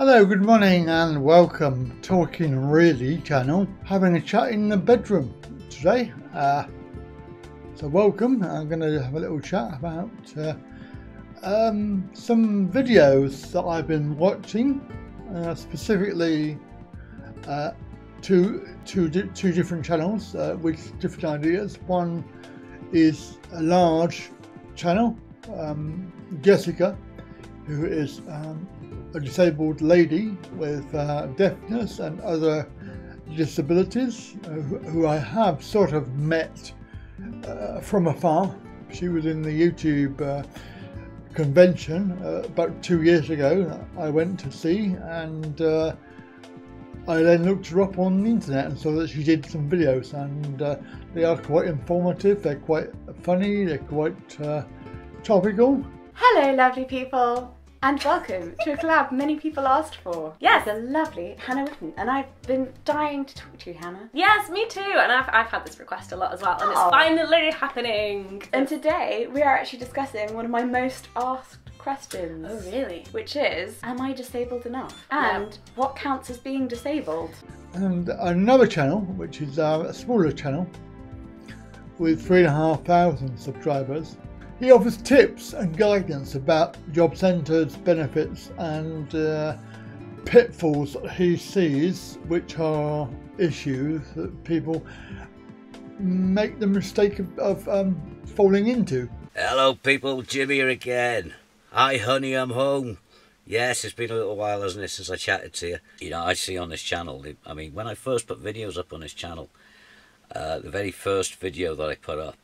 Hello, good morning and welcome. Talking Really channel, having a chat in the bedroom today. So welcome. I'm going to have a little chat about some videos that I've been watching, specifically two different channels with different ideas. One is a large channel, Jessica, who is a disabled lady with deafness and other disabilities, who I have sort of met from afar. She was in the YouTube convention about 2 years ago. I went to see, and I then looked her up on the internet and saw that she did some videos, and they are quite informative, they're quite funny, they're quite topical. Hello lovely people, and welcome to a collab many people asked for. Yes, the lovely Hannah Whitten, and I've been dying to talk to you, Hannah. Yes, me too, and I've had this request a lot as well, and it's finally happening. And today we are actually discussing one of my most asked questions. Oh really? Which is, am I disabled enough? And what counts as being disabled? And another channel, which is a smaller channel with 3,500 subscribers. He offers tips and guidance about job centres, benefits and pitfalls that he sees, which are issues that people make the mistake of falling into. Hello people, Jimmy here again. Hi honey, I'm home. Yes, it's been a little while, hasn't it, since I chatted to you. You know, I see on this channel, I mean, when I first put videos up on this channel, the very first video that I put up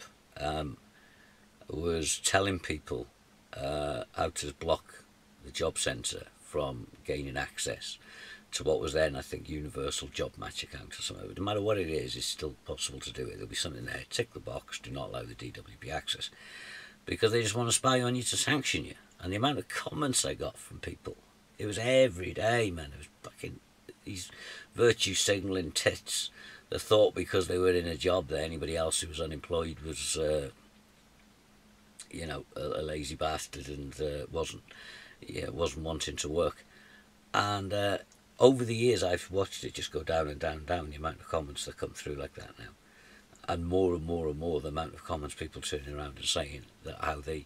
was telling people how to block the job centre from gaining access to what was then, I think, universal job match account or something. No matter what it is, it's still possible to do it. There'll be something there, tick the box, do not allow the DWP access, because they just want to spy on you to sanction you. And the amount of comments I got from people, it was every day, man. It was fucking these virtue signalling tits that thought because they were in a job that anybody else who was unemployed was you know, a lazy bastard and wasn't wanting to work. And over the years I've watched it just go down and down and down, the amount of comments that come through like that now. And more and more and more the amount of comments people turning around and saying that how they've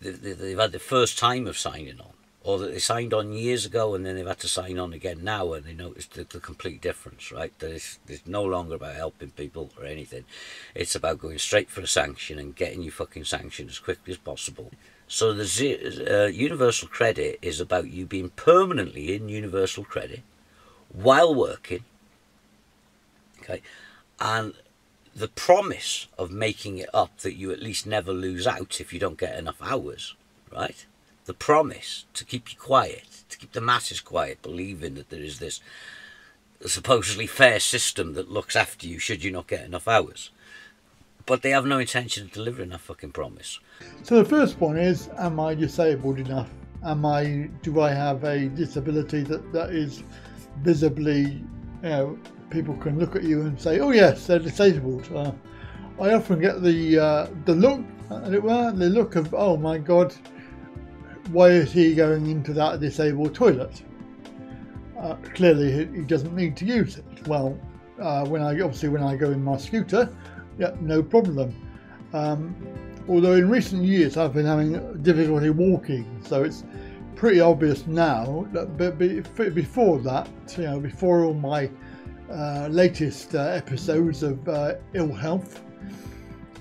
had the first time of signing on, or that they signed on years ago and then they've had to sign on again now, and they noticed the complete difference, right? That it's no longer about helping people or anything. It's about going straight for a sanction and getting you fucking sanctioned as quickly as possible. So the universal credit is about you being permanently in universal credit while working, okay? And the promise of making it up that you at least never lose out if you don't get enough hours, right? The promise to keep you quiet, to keep the masses quiet, believing that there is this supposedly fair system that looks after you should you not get enough hours. But they have no intention of delivering that fucking promise. So the first one is, am I disabled enough? Do I have a disability that is visibly, you know, people can look at you and say, oh yes, they're disabled. I often get the look, as it were, the look of, oh my God, why is he going into that disabled toilet? Clearly he doesn't need to use it. Well, when I go in my scooter, yeah, no problem. Although in recent years I've been having difficulty walking, so it's pretty obvious now that before that, you know, before all my latest episodes of ill health,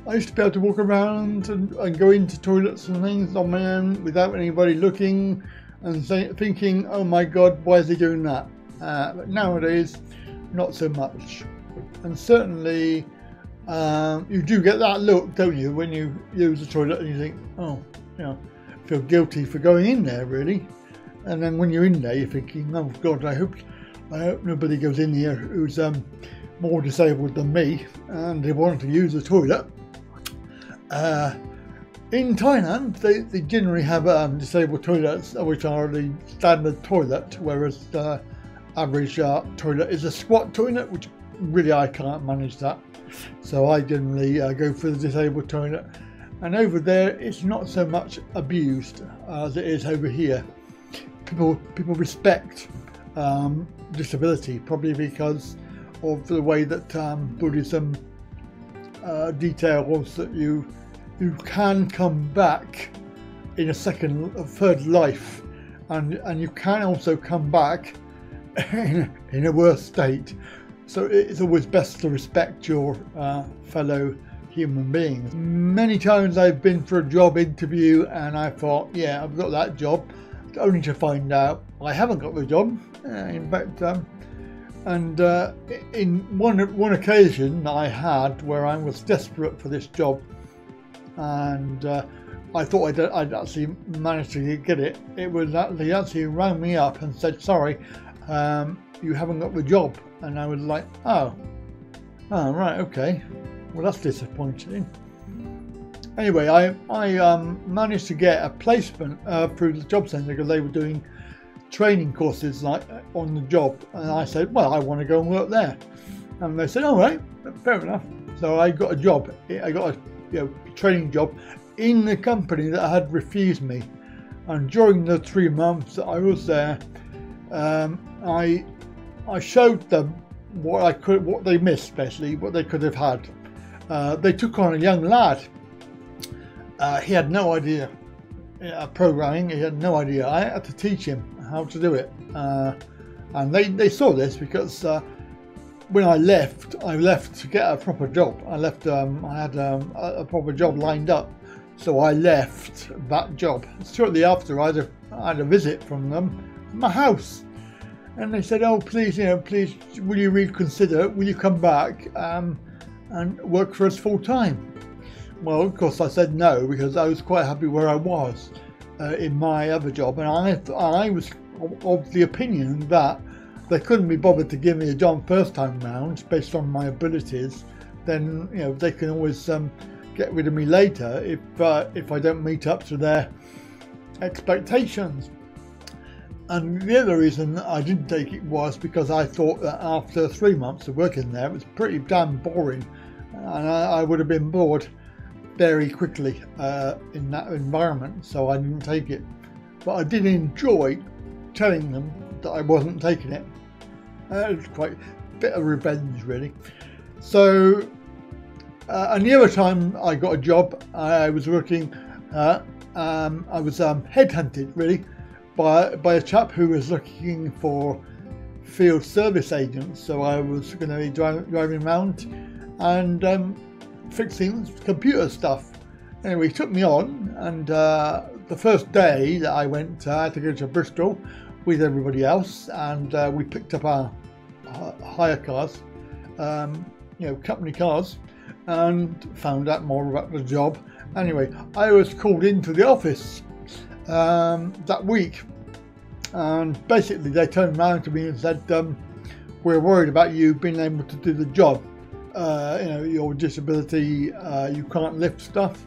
I used to be able to walk around and go into toilets and things on my own without anybody looking and thinking, oh my God, why is he doing that? But nowadays, not so much. And certainly, you do get that look, don't you, when you use the toilet and you think, oh, you know, feel guilty for going in there, really. And then when you're in there, you're thinking, oh God, I hope nobody goes in here who's more disabled than me and they want to use the toilet. In Thailand, they generally have disabled toilets, which are the standard toilet, whereas the average toilet is a squat toilet, which really I can't manage that. So I generally go for the disabled toilet. And over there, it's not so much abused as it is over here. people respect disability, probably because of the way that Buddhism details that you can come back in a third life, and you can also come back in a worse state. So it's always best to respect your fellow human beings. Many times I've been for a job interview and I thought, yeah, I've got that job, only to find out I haven't got the job. In fact, and in one occasion I had where I was desperate for this job, and I thought I'd actually managed to get it. It was they actually rang me up and said, sorry, you haven't got the job. And I was like, oh right, okay, well that's disappointing. Anyway, I managed to get a placement through the job centre because they were doing training courses like on the job, and I said, well, I want to go and work there, and they said, all right, fair enough. So I got a job. I got a training job in the company that had refused me, and during the 3 months that I was there, I showed them what they missed, basically what they could have had. They took on a young lad. He had no idea programming. He had no idea. I had to teach him how to do it, and they saw this because when I left to get a proper job. I left. I had a proper job lined up, so I left that job. Shortly after, I had a visit from them at my house, and they said, "Oh, please, please, will you reconsider? Will you come back and work for us full time?" Well, of course, I said no because I was quite happy where I was in my other job, and I was of the opinion that they couldn't be bothered to give me a job first time round based on my abilities. Then they can always get rid of me later if I don't meet up to their expectations. And the other reason I didn't take it was because I thought that after 3 months of working there, it was pretty damn boring, and I would have been bored very quickly in that environment, so I didn't take it. But I did enjoy telling them that I wasn't taking it. It was quite a bit of revenge, really. So, and the other time I got a job, I was working, I was headhunted, really, by a chap who was looking for field service agents. So I was going to be driving around and fixing computer stuff. Anyway, he took me on, and the first day that I went, I had to go to Bristol with everybody else, and we picked up our hire cars, company cars, and found out more about the job. Anyway, I was called into the office that week, and basically they turned around to me and said, we're worried about you being able to do the job. Your disability, you can't lift stuff.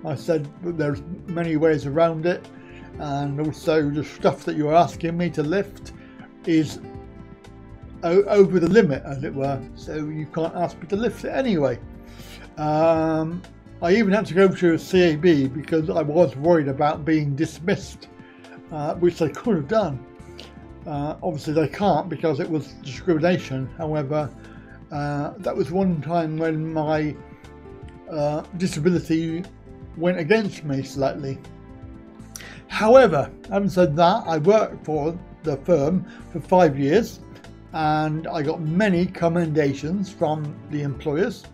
I said, but there's many ways around it, and also the stuff that you're asking me to lift is over the limit, as it were, so you can't ask me to lift it anyway. I even had to go to a CAB because I was worried about being dismissed, which they could have done. Obviously they can't because it was discrimination. However, that was one time when my disability went against me slightly. However, having said that, I worked for the firm for 5 years, and I got many commendations from the employers,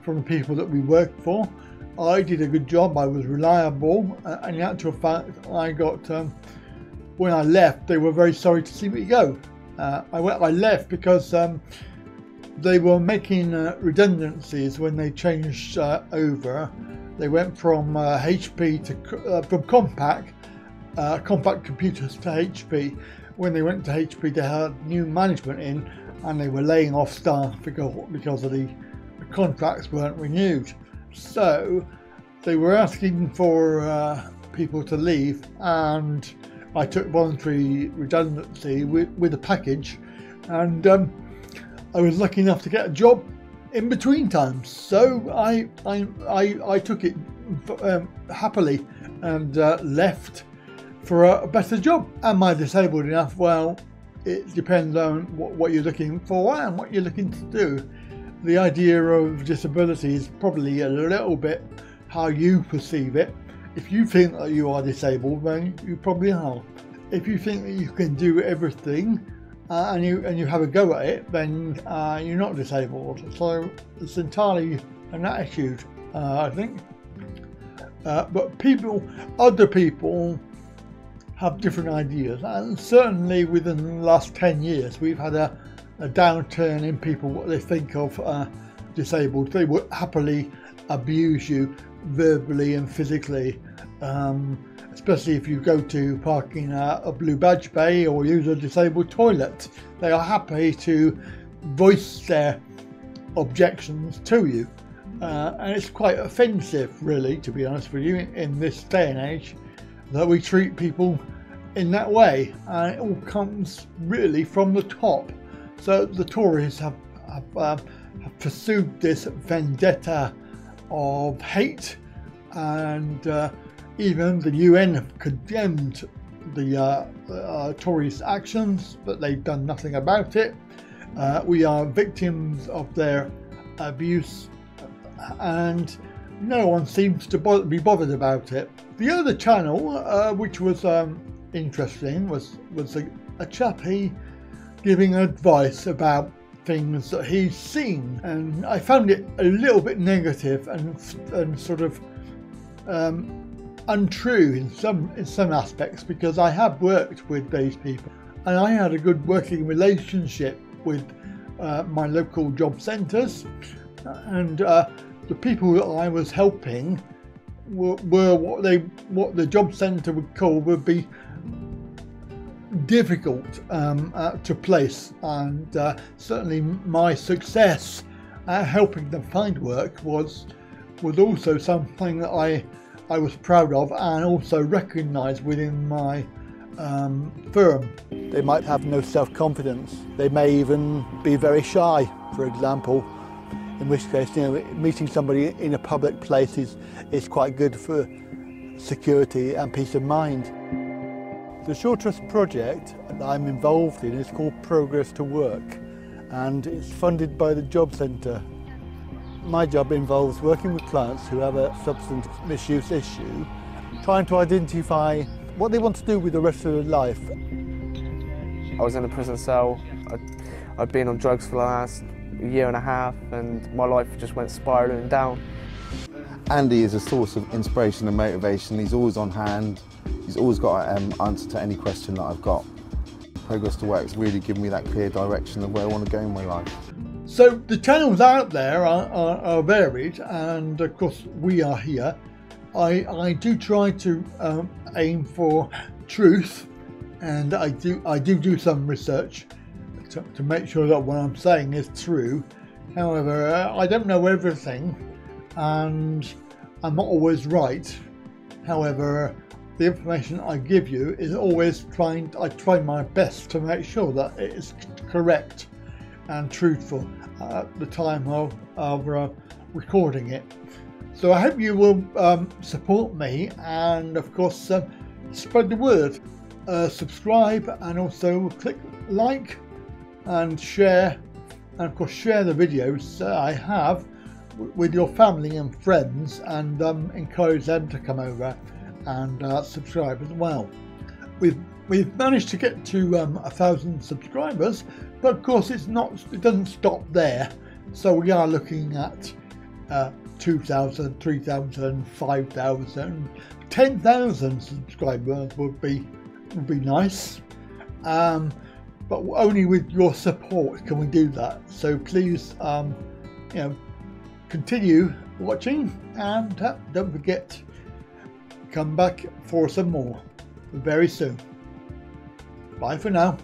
from the people that we worked for. I did a good job, I was reliable, and in actual fact, I got, when I left, they were very sorry to see me go. I left because they were making redundancies when they changed over. They went from HP to from compact computers to HP. When they went to HP, they had new management in, and they were laying off staff because of the contracts weren't renewed. So they were asking for people to leave, and I took voluntary redundancy with a package, and I was lucky enough to get a job in between times, so I took it happily and left for a better job. Am I disabled enough? Well, it depends on what you're looking for and what you're looking to do. The idea of disability is probably a little bit how you perceive it. If you think that you are disabled, then you probably are. If you think that you can do everything and you have a go at it, then you're not disabled. So it's entirely an attitude, I think. But other people have different ideas, and certainly within the last 10 years we've had a downturn in people, what they think of disabled. They would happily abuse you verbally and physically, especially if you go to park in a blue badge bay or use a disabled toilet. They are happy to voice their objections to you, and it's quite offensive, really, to be honest with you, in this day and age, that we treat people in that way, and it all comes really from the top. So the Tories have pursued this vendetta of hate, and even the UN have condemned the Tories' actions, but they've done nothing about it. We are victims of their abuse, and no one seems to be bothered about it. The other channel, which was interesting, was a chappie giving advice about things that he's seen, and I found it a little bit negative and sort of untrue in some aspects, because I have worked with these people and I had a good working relationship with my local job centres, and the people that I was helping were what the job centre would be difficult to place, and certainly my success at helping them find work was also something that I was proud of and also recognised within my firm. They might have no self-confidence. They may even be very shy, for example, in which case, meeting somebody in a public place is quite good for security and peace of mind. The Short Trust project that I'm involved in is called Progress to Work, and it's funded by the Job Centre. My job involves working with clients who have a substance misuse issue, trying to identify what they want to do with the rest of their life. I was in a prison cell. I'd been on drugs for the last year and a half, and my life just went spiralling down. Andy is a source of inspiration and motivation. He's always on hand. He's always got an answer to any question that I've got. Progress to Work's really given me that clear direction of where I want to go in my life. So the channels out there are varied, and of course we are here. I do try to aim for truth, and I do some research to make sure that what I'm saying is true. However, I don't know everything, and I'm not always right. However, the information I give you is always I try my best to make sure that it is correct and truthful at the time of recording it. So I hope you will support me, and of course spread the word. Subscribe, and also click like and share, and of course share the videos that I have with your family and friends, and encourage them to come over and subscribe as well. We've managed to get to 1,000 subscribers, but of course it doesn't stop there. So we are looking at 2,000, 3,000, 5,000, 10,000 subscribers would be nice. But only with your support can we do that. So please, continue watching, and don't forget, come back for some more very soon. Bye for now.